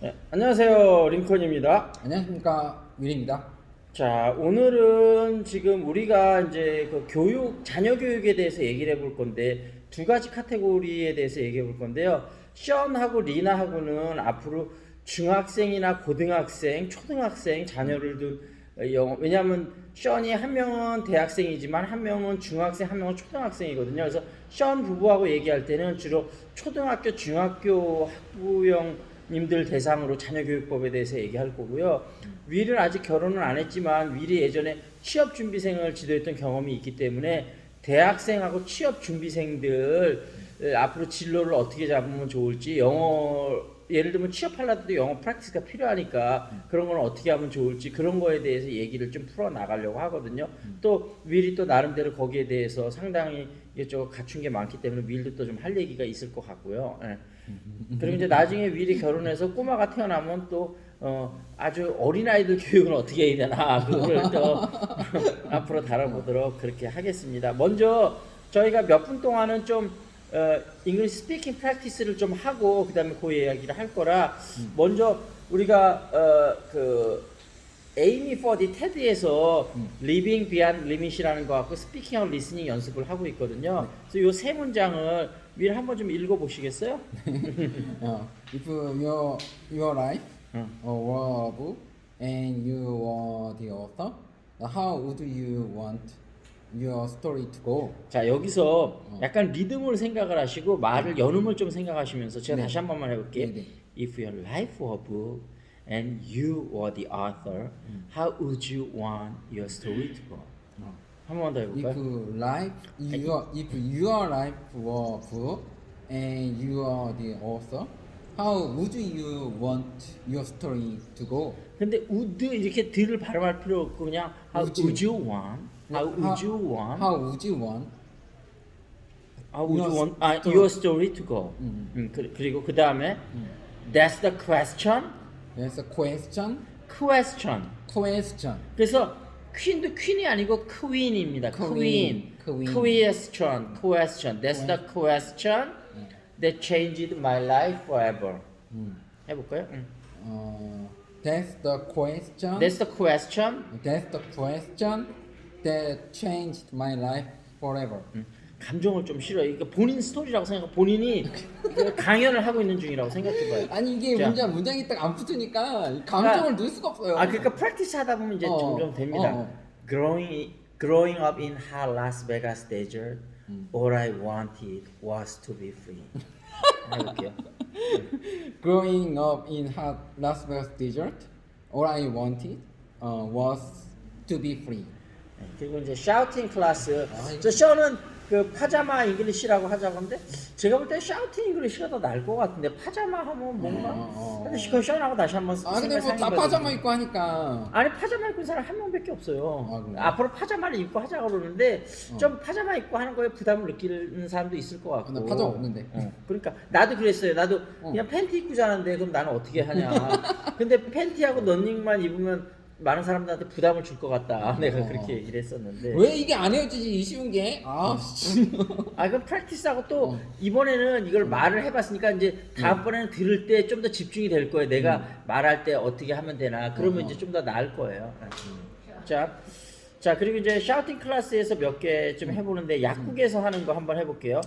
네, 안녕하세요. 링컨입니다. 안녕하십니까, 윌입니다. 자, 오늘은 지금 우리가 이제 그 교육, 자녀 교육에 대해서 얘기를 해볼 건데, 두 가지 카테고리에 대해서 얘기해 볼 건데요. 션하고 리나하고는 앞으로 중학생이나 고등학생, 초등학생 자녀를 둔 영어, 왜냐하면 션이 한 명은 대학생이지만 한 명은 중학생, 한 명은 초등학생이거든요. 그래서 션 부부하고 얘기할 때는 주로 초등학교, 중학교 학부형 님들 대상으로 자녀교육법에 대해서 얘기할 거고요. 윌은 아직 결혼은 안 했지만 윌이 예전에 취업준비생을 지도했던 경험이 있기 때문에 대학생하고 취업준비생들 앞으로 진로를 어떻게 잡으면 좋을지, 영어 예를 들면 취업하려도 영어 프랙티스가 필요하니까 그런 건 어떻게 하면 좋을지, 그런 거에 대해서 얘기를 좀 풀어 나가려고 하거든요. 또 윌이 또 나름대로 거기에 대해서 상당히 이쪽 갖춘 게 많기 때문에 윌도 또 좀 할 얘기가 있을 것 같고요. 예. 그리고 이제 나중에 윌이 결혼해서 꼬마가 태어나면 또 아주 어린아이들 교육은 어떻게 해야 되나, 그거를 또 앞으로 다뤄보도록 그렇게 하겠습니다. 먼저 저희가 몇 분 동안은 좀 English speaking practice를 좀 하고 그 다음에 그 이야기를 할 거라, 먼저 우리가 그 Aiming for the TED에서 Living Beyond Limit이라는 거 갖고 Speaking and Listening 연습을 하고 있거든요. 그래서 이 세 문장을 윌 한번 좀 읽어보시겠어요? If your life were a book and you were the author, how would you want your story to go? 자, 여기서 약간 리듬을 생각을 하시고 말을 연음을 좀 생각하시면서 제가 다시 한 번만 해볼게요. If your life were a book and you were the author, how would you want your story to go? 한 번만 더 해볼까요? If your life were a book and you are the author, how would you want your story to go? 근데 would 이렇게 들을 발음할 필요 없고 그냥 how would you want? How would you want? How would you want? How would you want your story to go? 그리고 그 다음에 that's the question. That's a question. question. Question. 그래서 퀸도 퀸이 아니고 queen입니다. queen. question. question. That's the question that changed my life forever. 해볼까요? That's the question. That's the question. That's the question that changed my life forever. 감정을 좀 싫어요. 그러니까 본인 스토리라고 생각, 본인이 강연을 하고 있는 중이라고 생각해봐요. 아니 이게 자, 문장이 딱 안 붙으니까 감정을 넣을 수가 없어요. 그러니까 프랙티스 하다 보면 이제 점점 됩니다. Growing up in hot Las Vegas desert, all I wanted was to be free. 해볼게요. Growing up in hot Las Vegas desert, all I wanted was to be free. 그리고 이제 샤우팅 클래스. 저 셔는 그 파자마 잉글리시라고 하자고 하는데 제가 볼 때 샤우팅 잉글리시가 더 나을 것 같은데, 파자마 하면 뭔가. 근데 그 셔하고 다시 한번 근데 뭐 다 파자마 입고 하니까. 아니, 파자마 입고 있는 사람 한 명밖에 없어요. 그래요? 앞으로 파자마를 입고 하자고 그러는데 좀 파자마 입고 하는 거에 부담을 느끼는 사람도 있을 것 같고. 나 파자마 없는데. 그러니까 나도 그랬어요. 나도 그냥 팬티 입고 자는데 그럼 나는 어떻게 하냐. 근데 팬티하고 런닝만 입으면 많은 사람들한테 부담을 줄 것 같다. 내가 그렇게 얘기를 했었는데. 왜 이게 안 헤어지지, 이 쉬운 게? 그럼 프랙티스하고 또 이번에는 이걸 말을 해봤으니까 이제 다음번에는 들을 때 좀 더 집중이 될 거예요. 내가 말할 때 어떻게 하면 되나. 그러면 이제 좀 더 나을 거예요. 자, 그리고 이제 샤우팅 클래스에서 몇 개 좀 해보는데 약국에서 하는 거 한번 해볼게요.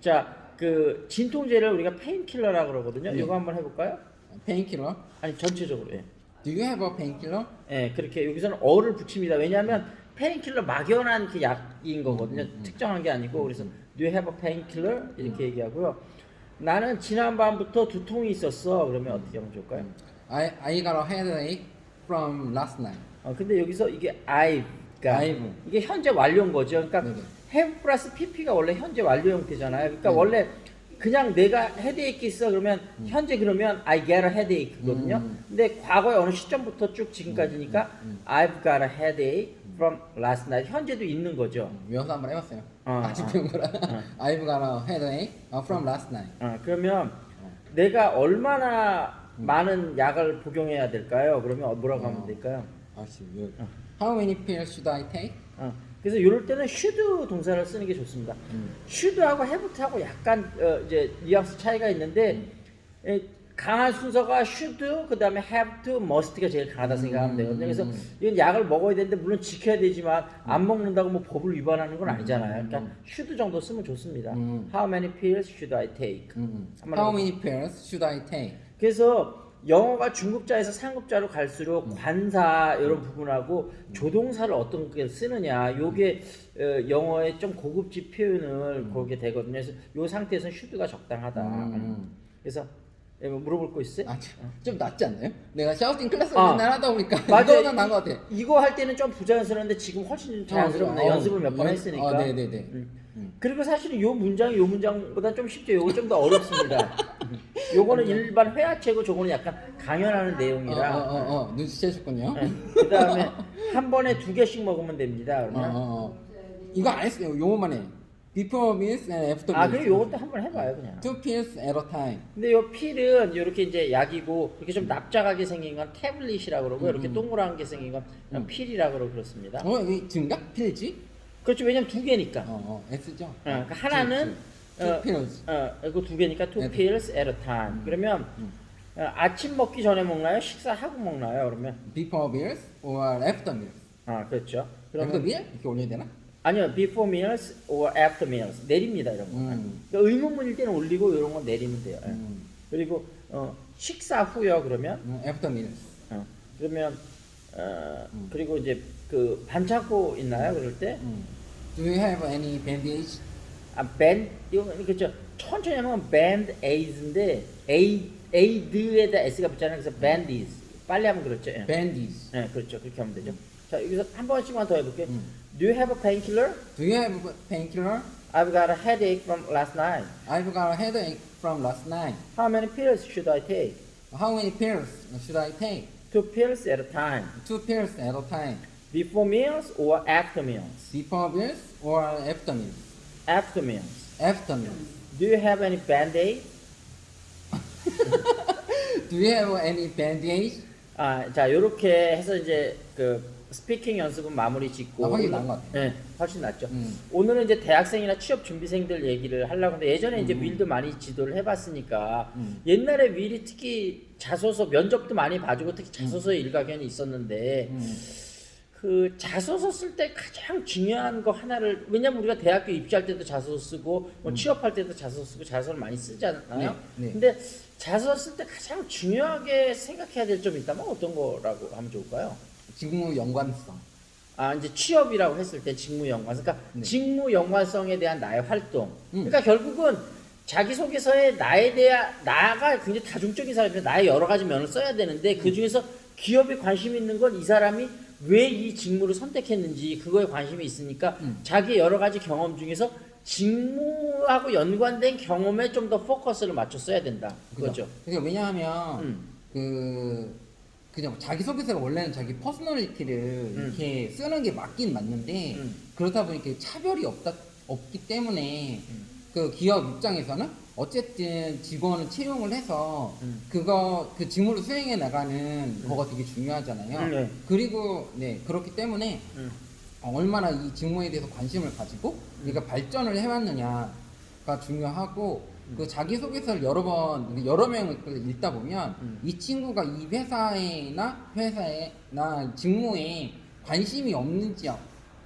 자, 그 진통제를 우리가 페인킬러라고 그러거든요. 이거 한번 해볼까요? 페인킬러? 아니, 전체적으로. 예. Do you have a painkiller? 예, 그렇게 여기서는 어를 붙입니다. 왜냐하면 페인킬러 막연한 그 약인 거거든요. 특정한 게 아니고. 그래서 Do you have a painkiller? 이렇게 얘기하고요. 나는 지난밤부터 두통이 있었어. 그러면 어떻게 하면 좋을까요? I got a headache from last night. 근데 여기서 이게 I'가 I've. 이게 현재 완료인 거죠. 그러니까 네네. have 플러스 pp가 원래 현재 완료 형태잖아요. 그러니까 원래 그냥 내가 헤드에이크 있어 그러면 현재 그러면 I get a headache거든요. 근데 과거의 어느 시점부터 쭉 지금까지니까 I've got a headache from last night. 현재도 있는 거죠. 외워서 한번 해봤어요. 아, 아직 배운 거라. I've got a headache from last night. 그러면 내가 얼마나 많은 약을 복용해야 될까요? 그러면 뭐라고 하면 될까요? How many pills should I take? 그래서 이럴 때는 should 동사를 쓰는 게 좋습니다. should하고 have하고 약간 이제 뉘앙스 차이가 있는데 강한 순서가 should, 그 다음에 have to, must가 제일 강하다 생각하면 되거든요. 그래서 이건 약을 먹어야 되는데 물론 지켜야 되지만 안 먹는다고 뭐 법을 위반하는 건 아니잖아요. 그러니까 should 정도 쓰면 좋습니다. How many pills should I take? 한번 How 해볼까요? many pills should I take? 그래서 영어가 중급자에서 상급자로 갈수록 관사 이런 부분하고 조동사를 어떤 게 쓰느냐 요게 영어의 좀 고급지 표현을 그렇게 되거든요. 그래서 요 상태에서 should가 적당하다. 그래서 뭐 물어볼 거 있어요? 아, 좀 낫지 않나요? 내가 샤우팅 클래스를 아, 맨날 하다 보니까 맞아. 이거보다 나은 것 같아. 이거 할 때는 좀 부자연스러운데 지금 훨씬 자연스럽네. 연습을 몇 번 했으니까. 네네네. 그리고 사실은 요 문장보다 좀 쉽죠. 요거 좀 더 어렵습니다. 요거는 일반 회화체고 저거는 약간 강연하는 내용이라. 눈치채셨군요. 그 다음에 한 번에 2개씩 먹으면 됩니다. 그러면 이거 안 했어요. 요거만 해. Before meals and after 아 meals. 그럼 요것도 한번 해봐요 그냥. 2 pills at a time. 근데 요 필은 이렇게 이제 약이고 이렇게 좀 납작하게 생긴 건 태블릿이라고 그러고 이렇게 동그란 게 생긴 건 그냥 필이라고 그러고 그렇습니다. 이게 증가? 필지? 그렇죠. 왜냐면 2개니까. S죠. 그러니까 하나는 2 pills. 이거 2개니까 2 pills at a time. 그러면 아침 먹기 전에 먹나요? 식사하고 먹나요? 그러면 Before meals or after meals. 그렇죠. after 그러면 meal? 이렇게 올려야 되나? 아니요, before meals or after meals 내립니다 이런 거. 그러니까 의문문일 때는 올리고 이런 건 내리면 돼요. 그리고 식사 후요 그러면 after meals. 그러면 그리고 이제 그 반창고 있나요? 그럴 때 Do you have any bandage? band 이거 그렇죠. 천천히 하면 band aids인데 aid에다 s가 붙잖아요. 그래서 bandages 빨리 하면 그렇죠. 예. Bandage. 네, 그렇죠. 그렇게 하면 되죠. 자, 여기서 한 번씩만 더 해볼게요. Do you have a painkiller? Do you have painkiller? I've got a headache from last night. I've got a headache from last night. How many pills should I take? How many pills should I take? 2 pills at a time. 2 pills at a time. Before meals or after meals? Before meals or after meals? After meals. After meals. Do you have any band-aid? Do you have any bandage? 자, 요렇게 해서 이제 그 스피킹 연습은 마무리 짓고 훨씬 나은 것 같아요. 네, 훨씬 낫죠. 오늘은 이제 대학생이나 취업 준비생들 얘기를 하려고 하는데 예전에 이제 윌도 많이 지도를 해봤으니까 옛날에 윌이 특히 자소서 면접도 많이 봐주고 특히 자소서에 일가견이 있었는데 그 자소서 쓸 때 가장 중요한 거 하나를 왜냐면 우리가 대학교 입시할 때도 자소서 쓰고 뭐 취업할 때도 자소서 쓰고 자소서를 많이 쓰잖아요. 네. 근데 자소서 쓸 때 가장 중요하게 생각해야 될 점이 있다면 어떤 거라고 하면 좋을까요? 직무 연관성. 이제 취업이라고 했을 때 직무 연관성, 그러니까 직무 연관성에 대한 나의 활동. 그러니까 결국은 자기소개서에 나에 대한 나가 굉장히 다중적인 사람이면 나의 여러 가지 면을 써야 되는데 그 중에서 기업에 관심 있는 건 이 사람이 왜 이 직무를 선택했는지 그거에 관심이 있으니까 자기의 여러 가지 경험 중에서 직무하고 연관된 경험에 좀 더 포커스를 맞춰 써야 된다. 그거죠. 그러니까 왜냐하면 그냥 자기소개서가 원래는 자기 퍼스널리티를 이렇게 쓰는 게 맞긴 맞는데 그렇다 보니까 차별이 없기 때문에 그 기업 입장에서는 어쨌든 직원을 채용을 해서 그 직무를 수행해 나가는 거가 되게 중요하잖아요. 네. 그리고 그렇기 때문에 얼마나 이 직무에 대해서 관심을 가지고 네가 발전을 해왔느냐가 중요하고 그 자기소개서를 여러 명을 읽다 보면 이 친구가 이 회사나 직무에 관심이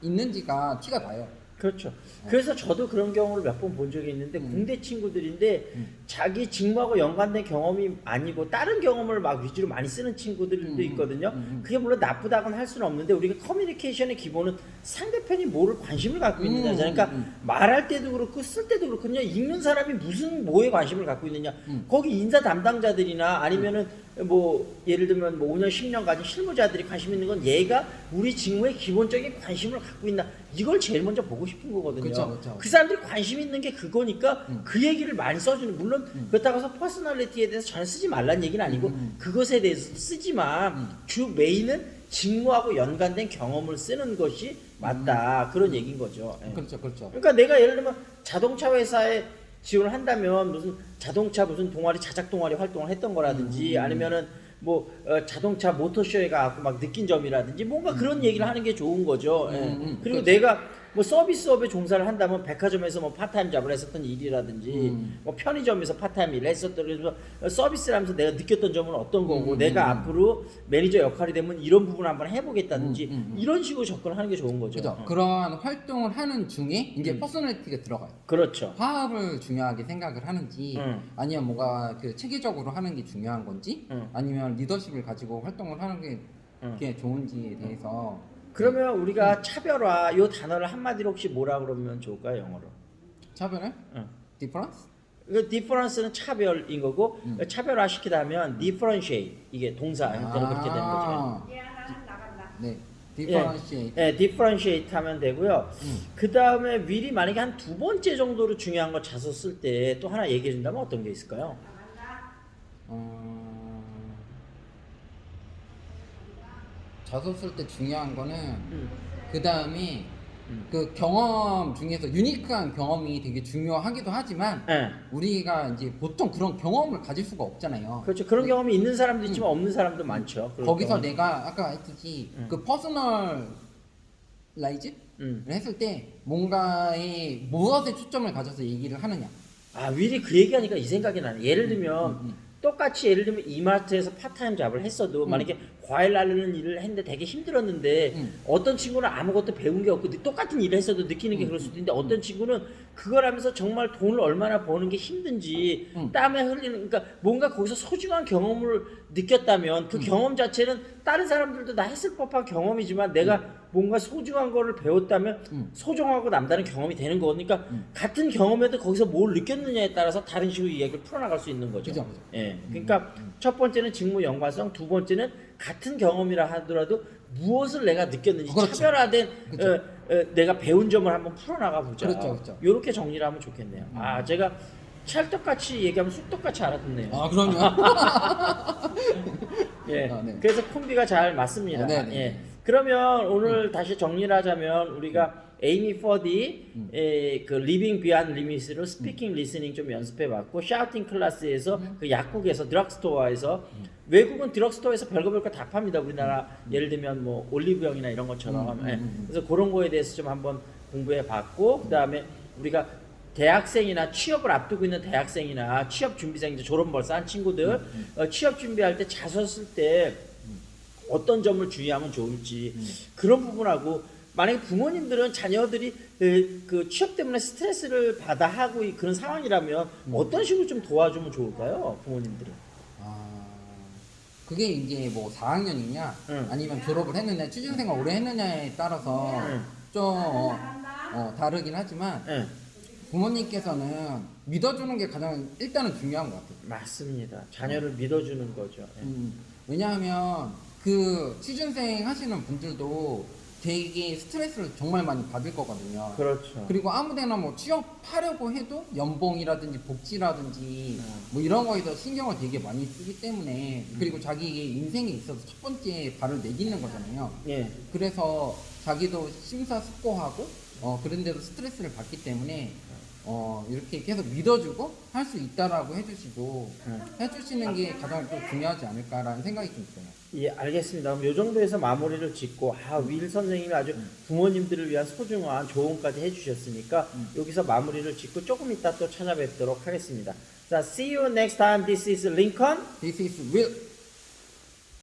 있는지가 티가 나요. 그렇죠. 그래서 저도 그런 경우를 몇 번 본 적이 있는데 공대 친구들인데 자기 직무하고 연관된 경험이 아니고 다른 경험을 막 위주로 많이 쓰는 친구들도 있거든요. 그게 물론 나쁘다고는 할 수는 없는데 우리가 커뮤니케이션의 기본은 상대편이 뭐를 관심을 갖고 있느냐. 그러니까 말할 때도 그렇고 쓸 때도 그렇거든요. 읽는 사람이 무슨 뭐에 관심을 갖고 있느냐. 거기 인사 담당자들이나 아니면은 뭐 예를 들면 뭐 5년 10년 가진 실무자들이 관심 있는 건 얘가 우리 직무에 기본적인 관심을 갖고 있나 이걸 제일 먼저 보고 싶은 거거든요. 그쵸. 그 사람들이 관심 있는 게 그거니까 그 얘기를 많이 써주는 물론 그렇다고 해서 퍼스널리티에 대해서 전혀 쓰지 말라는 얘기는 아니고 그것에 대해서 쓰지만 주 메인은 직무하고 연관된 경험을 쓰는 것이 맞다 그런 얘기인 거죠. 예. 그렇죠. 그러니까 내가 예를 들면 자동차 회사에 지원을 한다면 무슨 자동차 무슨 동아리 자작 동아리 활동을 했던 거라든지 아니면은 뭐 자동차 모터쇼에 가고 막 느낀 점이라든지 뭔가 그런 얘기를 하는 게 좋은 거죠. 예. 그리고 그렇죠. 내가 뭐 서비스업에 종사를 한다면 백화점에서 뭐 파타임 잡을 했었던 일이라든지 뭐 편의점에서 파타임 일을 했었던 그래서 서비스를 하면서 내가 느꼈던 점은 어떤 거고 내가 앞으로 매니저 역할이 되면 이런 부분을 한번 해보겠다든지 이런 식으로 접근하는 게 좋은 거죠. 그죠. 그런 활동을 하는 중에 이제 퍼스널리티가 들어가요. 그렇죠. 화합을 중요하게 생각을 하는지 아니면 뭔가 그 체계적으로 하는 게 중요한 건지 아니면 리더십을 가지고 활동을 하는 게 그게 좋은지에 대해서 그러면 우리가 차별화 요 단어를 한마디로 혹시 뭐라 그러면 좋을까요, 영어로? 차별을? 디퍼런스? 그 difference는 차별인 거고 차별화 시키다 하면 differentiate 이게 동사 형태로 그렇게 되는 거죠. 네. 디퍼런시에이트. 예, differentiate 하면 되고요. 그 다음에 미리 만약에 한 두 번째 정도로 중요한 거 자소 쓸 때 또 하나 얘기해 준다면 어떤 게 있을까요? 자소 쓸 때 중요한 거는 그 다음에 그 경험 중에서 유니크한 경험이 되게 중요하기도 하지만 예. 우리가 이제 보통 그런 경험을 가질 수가 없잖아요. 그렇죠. 그런 경험이 있는 사람도 있지만 없는 사람도 많죠. 그런 거기서 경험. 내가 아까 했듯이 그 퍼스널라이즈를 했을 때 뭔가에 무엇에 초점을 가져서 얘기를 하느냐. 아, 미리 그 얘기하니까 이 생각이 나네. 예를 들면 똑같이 예를 들면 이마트에서 파타임 잡을 했어도 만약에 과일 나르는 일을 했는데 되게 힘들었는데 어떤 친구는 아무것도 배운 게 없고 똑같은 일을 했어도 느끼는 게 그럴 수도 있는데 어떤 친구는 그걸 하면서 정말 돈을 얼마나 버는 게 힘든지 땀에 흘리는 그러니까 뭔가 거기서 소중한 경험을 느꼈다면 그 경험 자체는 다른 사람들도 다 했을 법한 경험이지만 내가 뭔가 소중한 거를 배웠다면 소중하고 남다른 경험이 되는 거니까 같은 경험에도 거기서 뭘 느꼈느냐에 따라서 다른 식으로 이야기를 풀어나갈 수 있는 거죠. 그죠. 예, 그러니까 첫 번째는 직무 연관성, 두 번째는 같은 경험이라 하더라도 무엇을 내가 느꼈는지 그렇죠. 차별화된 내가 배운 점을 한번 풀어나가 보자. 그렇죠. 이렇게 정리를 하면 좋겠네요. 아, 제가 찰떡같이 얘기하면 쑥떡같이 알아듣네요. 아 그럼요. 예, 네. 그래서 콤비가 잘 맞습니다. 네네. 예. 그러면 오늘 다시 정리를 하자면 우리가 에이미 퍼디 그 리빙 비안 리밋으로 스피킹 리스닝 좀 연습해봤고 샤우팅 클래스에서 그 약국에서 드럭스토어에서 외국은 드럭스토어에서 별거 다 팝니다. 우리나라 예를 들면 뭐 올리브영이나 이런 것처럼 예. 그래서 그런 거에 대해서 좀 한번 공부해봤고 그 다음에 우리가 대학생이나 취업을 앞두고 있는 대학생이나 취업 준비생 이제 졸업 벌써 한 친구들 취업 준비할 때 자소 쓸 때 어떤 점을 주의하면 좋을지 그런 부분하고 만약에 부모님들은 자녀들이 그 취업 때문에 스트레스를 받아 하고 그런 상황이라면 어떤 식으로 좀 도와주면 좋을까요, 부모님들은? 그게 이제 뭐 4학년이냐 아니면 졸업을 했느냐 취준생활 오래 했느냐에 따라서 좀 다르긴 하지만 부모님께서는 믿어주는 게 가장 일단은 중요한 것 같아요. 맞습니다. 자녀를 믿어주는 거죠. 예. 왜냐하면 그 취준생 하시는 분들도 되게 스트레스를 정말 많이 받을 거거든요. 그렇죠. 그리고 아무데나 뭐 취업하려고 해도 연봉이라든지 복지라든지 뭐 이런 거에서 신경을 되게 많이 쓰기 때문에 그리고 자기의 인생에 있어서 첫 번째 발을 내딛는 거잖아요. 예. 그래서 자기도 심사숙고하고 그런 데도 스트레스를 받기 때문에 이렇게 계속 믿어주고 할 수 있다라고 해주시고 해주시는 게 가장 또 중요하지 않을까라는 생각이 좀 들어요. 예, 알겠습니다. 그럼 이 정도에서 마무리를 짓고 윌 선생님이 아주 부모님들을 위한 소중한 조언까지 해주셨으니까 여기서 마무리를 짓고 조금 이따 또 찾아뵙도록 하겠습니다. 자, see you next time. This is Lincoln. This is Will.